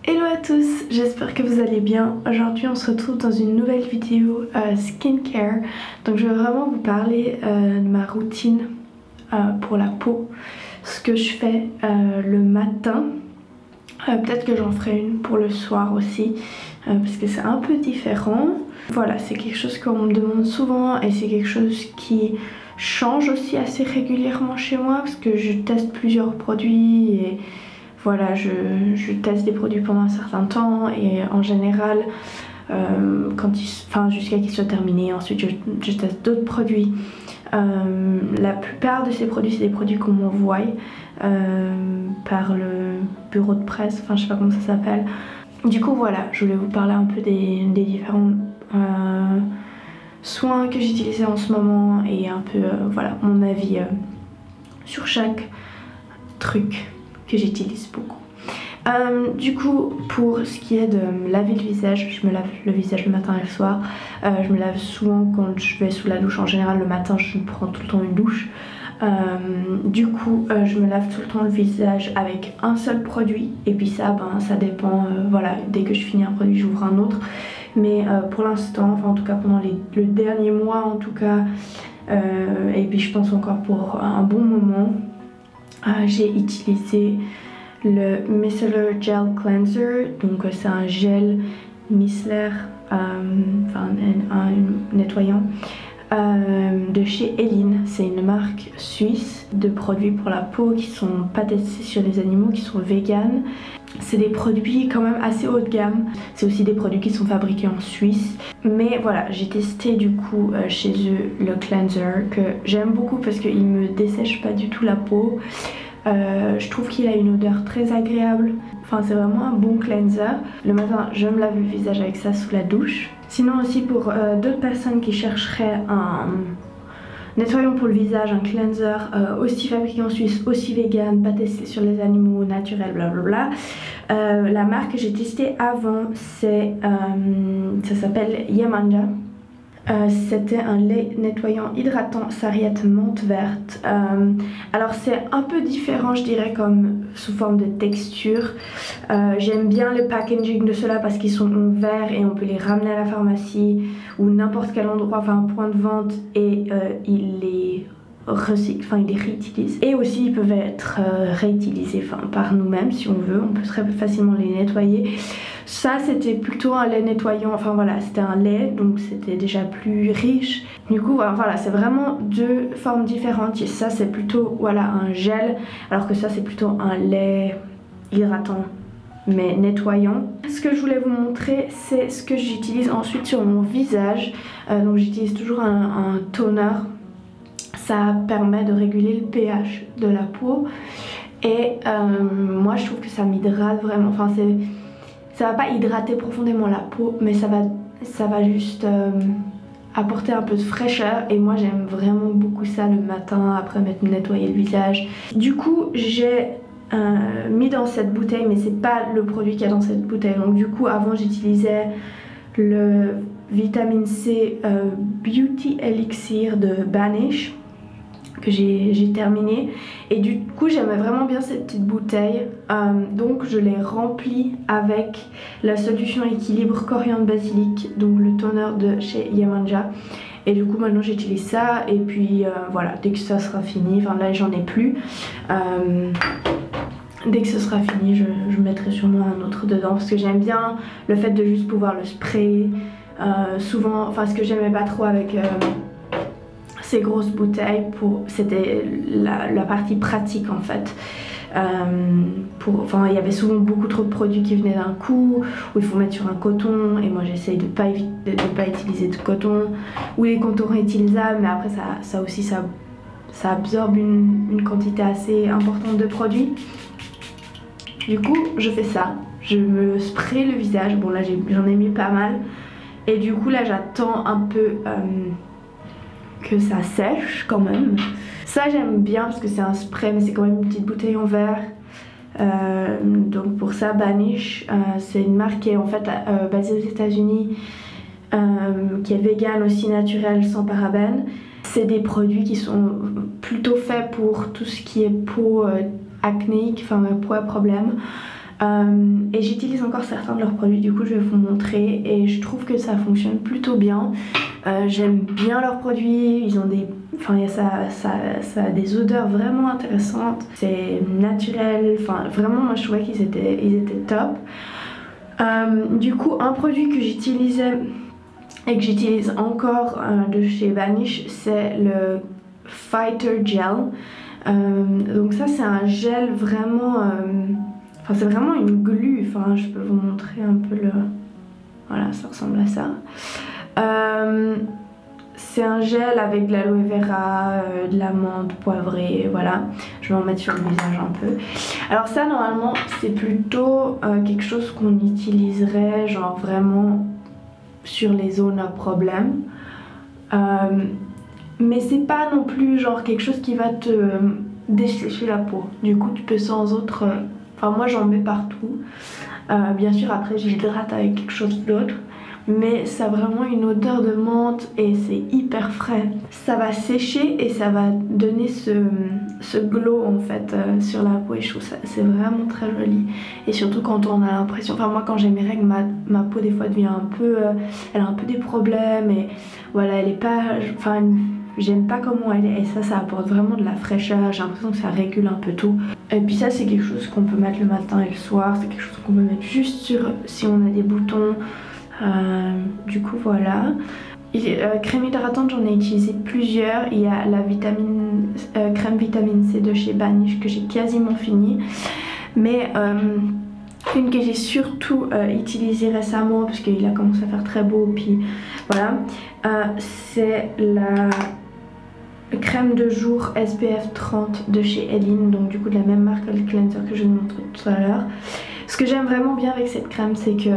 Hello à tous, j'espère que vous allez bien. Aujourd'hui on se retrouve dans une nouvelle vidéo skincare. Donc je vais vraiment vous parler de ma routine pour la peau. Ce que je fais le matin. Peut-être que j'en ferai une pour le soir aussi parce que c'est un peu différent. Voilà, c'est quelque chose qu'on me demande souvent et c'est quelque chose qui change aussi assez régulièrement chez moi parce que je teste plusieurs produits et voilà, je teste des produits pendant un certain temps et en général, jusqu'à qu'ils soient terminés, ensuite je teste d'autres produits. La plupart de ces produits, c'est des produits qu'on m'envoie par le bureau de presse, enfin je sais pas comment ça s'appelle. Du coup voilà, je voulais vous parler un peu des différents soins que j'utilisais en ce moment et un peu voilà mon avis sur chaque truc que j'utilise beaucoup. Du coup, pour ce qui est de me laver le visage, je me lave le visage le matin et le soir. Je me lave souvent quand je vais sous la douche. En général, le matin, je prends tout le temps une douche. Du coup, je me lave tout le temps le visage avec un seul produit. Et puis ça, ça dépend. Voilà, dès que je finis un produit, j'ouvre un autre. Mais pour l'instant, enfin en tout cas pendant le dernier mois en tout cas, et puis je pense encore pour un bon moment, j'ai utilisé le Micellar Gel Cleanser, donc c'est un gel micellaire, un nettoyant de chez Elin. C'est une marque suisse de produits pour la peau qui sont pas testés sur les animaux, qui sont véganes. C'est des produits quand même assez haut de gamme. C'est aussi des produits qui sont fabriqués en Suisse. Mais voilà, j'ai testé du coup chez eux le cleanser que j'aime beaucoup parce qu'il me dessèche pas du tout la peau. Je trouve qu'il a une odeur très agréable. Enfin c'est vraiment un bon cleanser. Le matin je me lave le visage avec ça sous la douche. Sinon aussi pour d'autres personnes qui chercheraient un nettoyant pour le visage, un cleanser aussi fabriqué en Suisse, aussi vegan, pas testé sur les animaux, naturel, blablabla. La marque que j'ai testée avant, ça s'appelle Yemanja. C'était un lait nettoyant hydratant sarriette menthe verte. Alors c'est un peu différent je dirais comme sous forme de texture. J'aime bien le packaging de cela parce qu'ils sont en verre et on peut les ramener à la pharmacie ou n'importe quel endroit, enfin un point de vente, et ils les recyclent, enfin ils les réutilisent. Et aussi ils peuvent être réutilisés par nous-mêmes si on veut, on peut très facilement les nettoyer. Ça c'était plutôt un lait nettoyant, enfin voilà c'était un lait donc c'était déjà plus riche. Du coup voilà c'est vraiment deux formes différentes. Et ça c'est plutôt voilà un gel alors que ça c'est plutôt un lait hydratant mais nettoyant. Ce que je voulais vous montrer c'est ce que j'utilise ensuite sur mon visage. Donc j'utilise toujours un toner. Ça permet de réguler le pH de la peau et moi je trouve que ça m'hydrate vraiment. Enfin ça va pas hydrater profondément la peau mais ça va juste apporter un peu de fraîcheur et moi j'aime vraiment beaucoup ça le matin après m'être nettoyé le visage. Du coup j'ai mis dans cette bouteille, mais c'est pas le produit qu'il y a dans cette bouteille. Donc du coup avant j'utilisais le vitamine C Beauty Elixir de Banish que j'ai terminé et du coup j'aimais vraiment bien cette petite bouteille, donc je l'ai remplie avec la solution équilibre coriandre basilic, donc le toner de chez Yemanja, et du coup maintenant j'utilise ça et puis voilà, dès que ça sera fini, enfin là j'en ai plus, dès que ce sera fini je mettrai sûrement un autre dedans parce que j'aime bien le fait de juste pouvoir le sprayer. Souvent, enfin ce que j'aimais pas trop avec ces grosses bouteilles, c'était la partie pratique en fait. Il y avait souvent beaucoup trop de produits qui venaient d'un coup, où il faut mettre sur un coton et moi j'essaye de pas utiliser de coton, ou les cotons réutilisables, mais après ça aussi ça absorbe une quantité assez importante de produits. Du coup je fais ça, je me spray le visage, bon là j'en ai mis pas mal et du coup là j'attends un peu que ça sèche quand même. Ça j'aime bien parce que c'est un spray mais c'est quand même une petite bouteille en verre. Donc pour ça Banish, c'est une marque qui est en fait basée aux États-Unis, qui est vegan aussi, naturelle, sans parabènes. C'est des produits qui sont plutôt faits pour tout ce qui est peau acnéique, enfin peau à problème. Et j'utilise encore certains de leurs produits, du coup je vais vous montrer et je trouve que ça fonctionne plutôt bien. J'aime bien leurs produits, ils ont des... Enfin ça a des odeurs vraiment intéressantes, c'est naturel, enfin vraiment moi je trouvais qu'ils étaient top. Du coup un produit que j'utilisais et que j'utilise encore de chez Vanish, c'est le Fighter Gel. Donc ça c'est un gel vraiment... Enfin c'est vraiment une glu, enfin je peux vous montrer un peu le... Voilà, ça ressemble à ça. C'est un gel avec de l'aloe vera, de la menthe poivrée, voilà. Je vais en mettre sur le visage un peu. Alors ça normalement c'est plutôt quelque chose qu'on utiliserait genre vraiment sur les zones à problème. Mais c'est pas non plus genre quelque chose qui va te dessécher la peau. Du coup tu peux sans autre... Enfin moi j'en mets partout. Bien sûr après j'hydrate avec quelque chose d'autre. Mais ça a vraiment une odeur de menthe et c'est hyper frais. Ça va sécher et ça va donner ce glow en fait sur la peau et je trouve ça c'est vraiment très joli. Et surtout quand on a l'impression, enfin moi quand j'ai mes règles ma peau des fois devient un peu, elle a un peu des problèmes et voilà elle est pas, enfin j'aime pas comment elle est et ça apporte vraiment de la fraîcheur, j'ai l'impression que ça régule un peu tout. Et puis ça c'est quelque chose qu'on peut mettre le matin et le soir, c'est quelque chose qu'on peut mettre juste sur si on a des boutons. Du coup voilà. Crème hydratante j'en ai utilisé plusieurs. Il y a la crème vitamine C de chez Vanish que j'ai quasiment fini. Mais une que j'ai surtout utilisée récemment parce qu'il a commencé à faire très beau puis voilà. C'est la crème de jour SPF 30 de chez Elin. Donc du coup de la même marque le cleanser que je vous montrais tout à l'heure. Ce que j'aime vraiment bien avec cette crème c'est que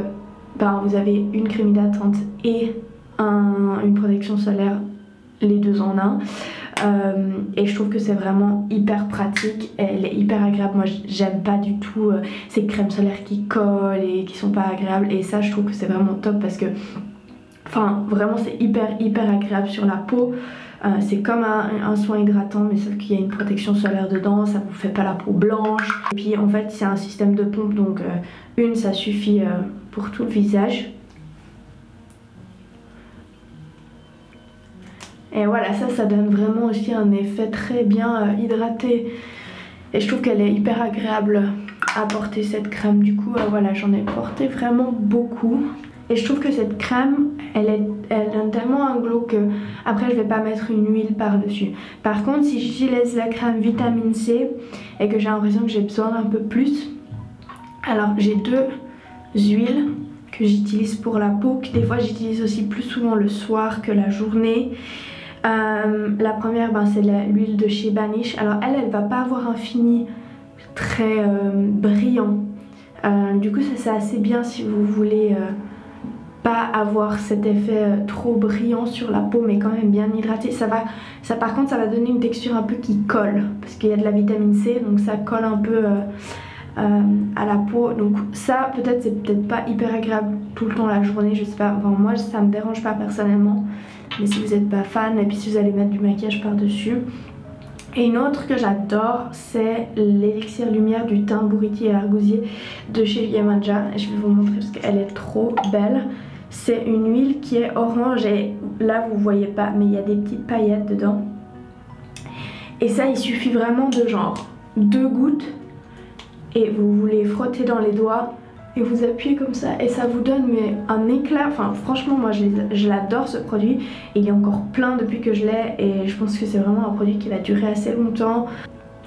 vous avez une crème hydratante et une protection solaire, les deux en un. Et je trouve que c'est vraiment hyper pratique, elle est hyper agréable. Moi j'aime pas du tout ces crèmes solaires qui collent et qui sont pas agréables. Et ça je trouve que c'est vraiment top parce que enfin vraiment c'est hyper agréable sur la peau. C'est comme un soin hydratant mais sauf qu'il y a une protection solaire dedans, ça vous fait pas la peau blanche. Et puis en fait c'est un système de pompe donc une ça suffit pour tout le visage. Et voilà ça donne vraiment aussi un effet très bien hydraté. Et je trouve qu'elle est hyper agréable à porter cette crème. Du coup voilà j'en ai porté vraiment beaucoup. Et je trouve que cette crème, elle donne tellement un glow que après je vais pas mettre une huile par dessus. Par contre si j'utilise la crème vitamine C et que j'ai l'impression que j'ai besoin d'un peu plus, alors j'ai deux huiles que j'utilise pour la peau, que des fois j'utilise aussi plus souvent le soir que la journée. La première c'est l'huile de chez Vanish. Alors elle va pas avoir un fini très brillant. Du coup ça c'est assez bien si vous voulez pas avoir cet effet trop brillant sur la peau mais quand même bien hydraté. Par contre ça va donner une texture un peu qui colle parce qu'il y a de la vitamine C donc ça colle un peu à la peau. Donc ça peut-être c'est peut-être pas hyper agréable tout le temps la journée, je sais pas. Enfin, moi ça me dérange pas personnellement mais si vous n'êtes pas fan et puis si vous allez mettre du maquillage par dessus. Et une autre que j'adore c'est l'élixir lumière du thym bourritier et argousier de chez Yamaja. Je vais vous montrer parce qu'elle est trop belle. C'est une huile qui est orange et là vous voyez pas mais il y a des petites paillettes dedans. Et ça il suffit vraiment de genre 2 gouttes et vous les frottez dans les doigts et vous appuyez comme ça et ça vous donne mais un éclat. Enfin franchement moi je l'adore ce produit. Il est encore plein depuis que je l'ai et je pense que c'est vraiment un produit qui va durer assez longtemps.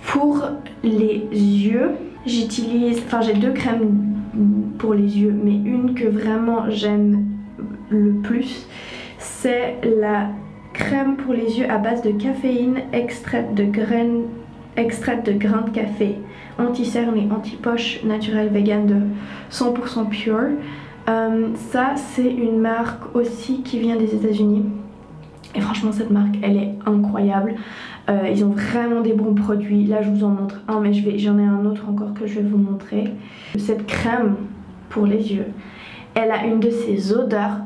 Pour les yeux j'utilise, enfin j'ai deux crèmes pour les yeux mais une que vraiment j'aime le plus c'est la crème pour les yeux à base de caféine extraite de grains de café, anti-cerne et anti-poche, naturel, vegan, de 100% pure. Ça c'est une marque aussi qui vient des États-Unis et franchement cette marque elle est incroyable. Ils ont vraiment des bons produits. Là je vous en montre un mais j'en ai un autre encore que je vais vous montrer. Cette crème pour les yeux, elle a une de ces odeurs.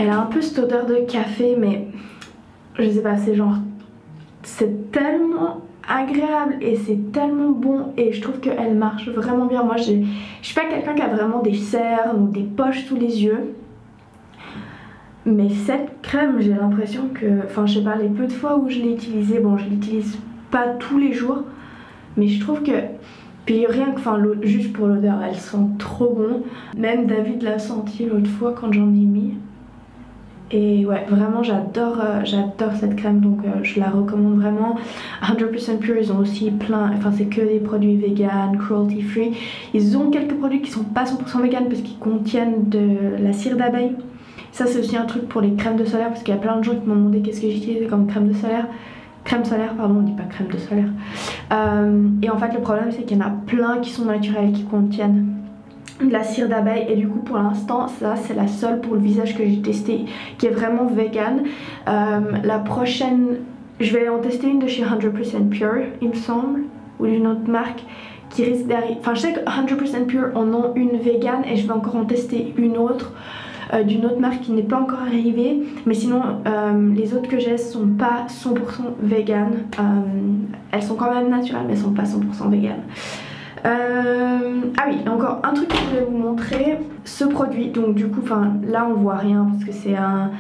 Elle a un peu cette odeur de café mais je sais pas, c'est genre, c'est tellement agréable et c'est tellement bon et je trouve qu'elle marche vraiment bien. Moi je suis pas quelqu'un qui a vraiment des cernes ou des poches sous les yeux, mais cette crème j'ai l'impression que, enfin je sais pas, les peu de fois où je l'ai utilisée, bon je l'utilise pas tous les jours, mais je trouve que, puis rien que, enfin juste pour l'odeur, elle sent trop bon. Même David l'a senti l'autre fois quand j'en ai mis. Et ouais, vraiment j'adore cette crème, donc je la recommande vraiment. 100% Pure, ils ont aussi plein, enfin c'est que des produits vegan, cruelty free. Ils ont quelques produits qui sont pas 100% vegan parce qu'ils contiennent de la cire d'abeille. Ça c'est aussi un truc pour les crèmes de solaire, parce qu'il y a plein de gens qui m'ont demandé qu'est-ce que j'utilisais comme crème solaire, pardon, on dit pas crème de solaire. Et en fait le problème c'est qu'il y en a plein qui sont naturels, qui contiennent de la cire d'abeille, et du coup pour l'instant ça c'est la seule pour le visage que j'ai testée qui est vraiment vegan. La prochaine, je vais en tester une de chez 100% Pure il me semble, ou d'une autre marque qui risque d'arriver. Enfin je sais que 100% Pure en ont une vegan et je vais encore en tester une autre d'une autre marque qui n'est pas encore arrivée, mais sinon les autres que j'ai sont pas 100% vegan. Elles sont quand même naturelles mais elles sont pas 100% vegan. Ah oui, encore un truc que je voulais vous montrer, ce produit. Donc du coup, enfin là on voit rien parce que c'est un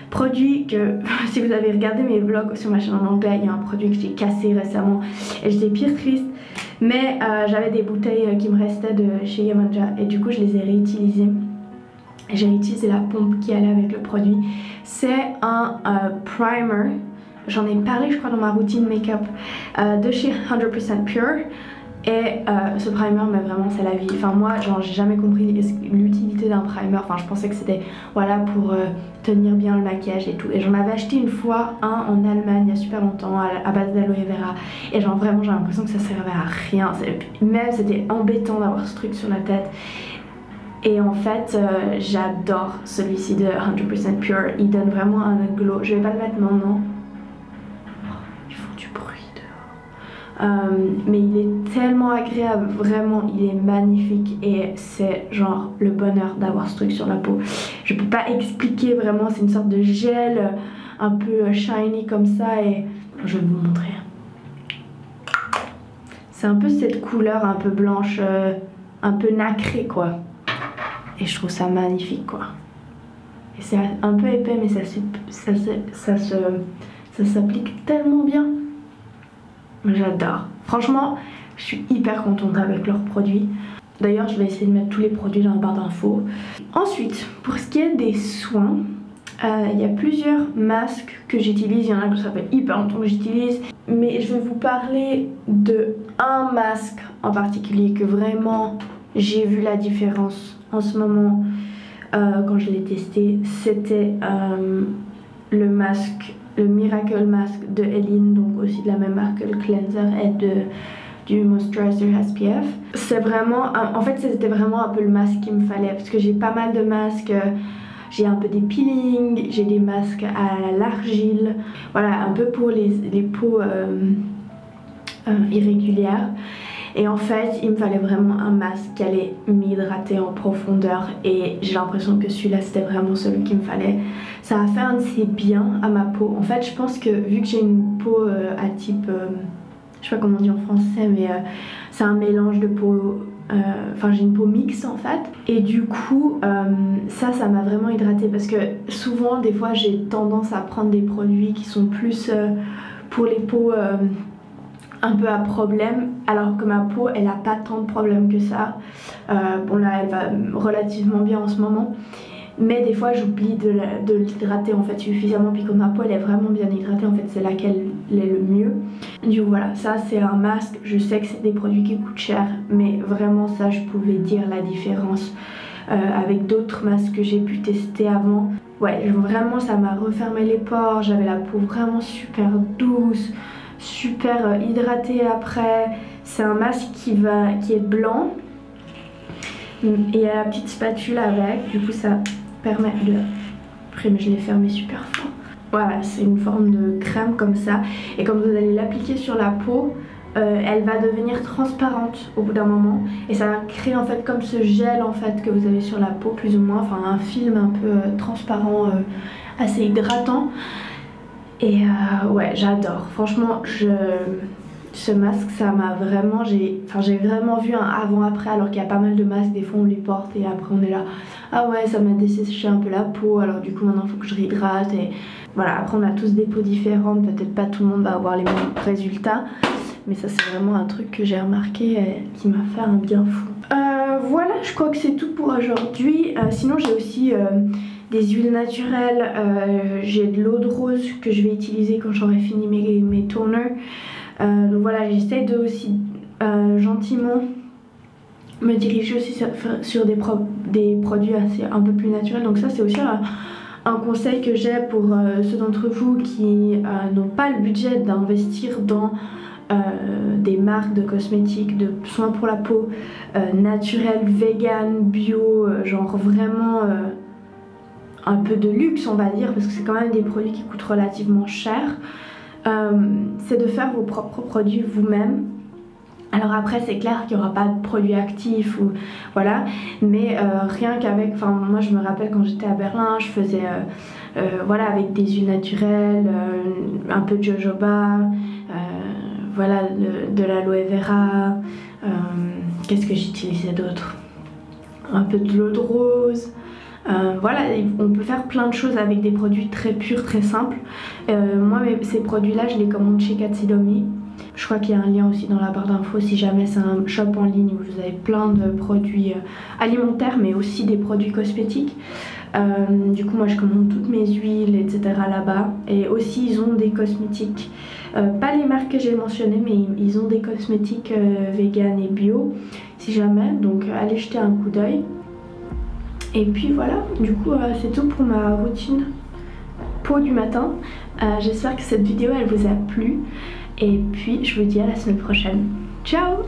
produit que si vous avez regardé mes vlogs sur ma chaîne en anglais, il y a un produit que j'ai cassé récemment et j'étais pire triste, mais j'avais des bouteilles qui me restaient de chez Yemanja et du coup je les ai réutilisées. J'ai utilisé la pompe qui allait avec le produit. C'est un primer, j'en ai parlé je crois dans ma routine make-up de chez 100% Pure. Et ce primer, mais vraiment c'est la vie. Enfin moi genre j'ai jamais compris l'utilité d'un primer. Enfin je pensais que c'était voilà pour tenir bien le maquillage et tout. Et j'en avais acheté une fois un en Allemagne il y a super longtemps à base d'aloe vera. Et genre vraiment j'ai l'impression que ça servait à rien. Même c'était embêtant d'avoir ce truc sur la tête. Et en fait j'adore celui-ci de 100% Pure. Il donne vraiment un glow. Je vais pas le mettre maintenant. Mais il est tellement agréable, vraiment il est magnifique et c'est genre le bonheur d'avoir ce truc sur la peau. Je peux pas expliquer vraiment, c'est une sorte de gel un peu shiny comme ça et je vais vous montrer. C'est un peu cette couleur un peu blanche, un peu nacrée quoi. Et je trouve ça magnifique quoi. Et c'est un peu épais mais ça s'applique tellement bien. J'adore. Franchement, je suis hyper contente avec leurs produits. D'ailleurs, je vais essayer de mettre tous les produits dans la barre d'infos. Ensuite, pour ce qui est des soins, il y a plusieurs masques que j'utilise. Il y en a que ça fait hyper longtemps que j'utilise. Mais je vais vous parler de un masque en particulier que vraiment j'ai vu la différence en ce moment quand je l'ai testé. C'était le masque, le Miracle Mask de Elin, donc aussi de la même marque que le cleanser et du moisturizer SPF. C'est vraiment, en fait c'était vraiment un peu le masque qu'il me fallait parce que j'ai pas mal de masques. J'ai un peu des peelings, j'ai des masques à l'argile, voilà, un peu pour les peaux irrégulières. Et en fait il me fallait vraiment un masque qui allait m'hydrater en profondeur et j'ai l'impression que celui-là c'était vraiment celui qu'il me fallait. Ça a fait un de ses biens à ma peau. En fait je pense que vu que j'ai une peau à type, je sais pas comment on dit en français, mais c'est un mélange de peau, enfin j'ai une peau mixte en fait. Et du coup ça m'a vraiment hydratée parce que souvent des fois j'ai tendance à prendre des produits qui sont plus pour les peaux un peu à problème, alors que ma peau elle a pas tant de problèmes que ça. Bon là elle va relativement bien en ce moment, mais des fois j'oublie de l'hydrater en fait suffisamment, puis comme ma peau elle est vraiment bien hydratée en fait c'est là qu'elle est le mieux. Du coup voilà, ça c'est un masque, je sais que c'est des produits qui coûtent cher, mais vraiment ça je pouvais dire la différence avec d'autres masques que j'ai pu tester avant. Ouais vraiment ça m'a refermé les pores, j'avais la peau vraiment super douce, super hydratée après. C'est un masque qui est blanc et il y a la petite spatule avec, du coup ça permet de... Après mais je l'ai fermé super fort. Voilà, c'est une forme de crème comme ça et quand vous allez l'appliquer sur la peau elle va devenir transparente au bout d'un moment et ça va créer en fait comme ce gel en fait que vous avez sur la peau plus ou moins, enfin un film un peu transparent assez hydratant. Et ouais j'adore, franchement ce masque, ça m'a vraiment, j'ai vraiment vu un avant-après, alors qu'il y a pas mal de masques, des fois on les porte et après on est là, ah ouais ça m'a desséché un peu la peau, alors du coup maintenant il faut que je réhydrate et voilà. Après on a tous des peaux différentes, peut-être pas tout le monde va avoir les mêmes résultats, mais ça c'est vraiment un truc que j'ai remarqué et qui m'a fait un bien fou. Voilà, je crois que c'est tout pour aujourd'hui. Sinon j'ai aussi des huiles naturelles, j'ai de l'eau de rose que je vais utiliser quand j'aurai fini mes toners. Donc voilà, j'essaie de aussi gentiment me diriger aussi sur des produits assez un peu plus naturels. Donc ça c'est aussi un conseil que j'ai pour ceux d'entre vous qui n'ont pas le budget d'investir dans des marques de cosmétiques, de soins pour la peau naturels, vegan, bio, genre vraiment un peu de luxe on va dire, parce que c'est quand même des produits qui coûtent relativement cher. C'est de faire vos propres produits vous-même. Alors après c'est clair qu'il n'y aura pas de produits actifs ou voilà, mais rien qu'avec, enfin moi je me rappelle quand j'étais à Berlin, je faisais voilà avec des huiles naturelles, un peu de jojoba, voilà de l'aloe vera, qu'est-ce que j'utilisais d'autre, un peu de l'eau de rose. Voilà, on peut faire plein de choses avec des produits très purs, très simples. Moi ces produits là je les commande chez Katsudomi. Je crois qu'il y a un lien aussi dans la barre d'infos si jamais c'est un shop en ligne où vous avez plein de produits alimentaires mais aussi des produits cosmétiques. Du coup moi je commande toutes mes huiles etc là-bas, et aussi ils ont des cosmétiques, pas les marques que j'ai mentionnées mais ils ont des cosmétiques vegan et bio si jamais, donc allez jeter un coup d'œil. Et puis voilà, du coup c'est tout pour ma routine peau du matin. J'espère que cette vidéo elle vous a plu et puis je vous dis à la semaine prochaine. Ciao!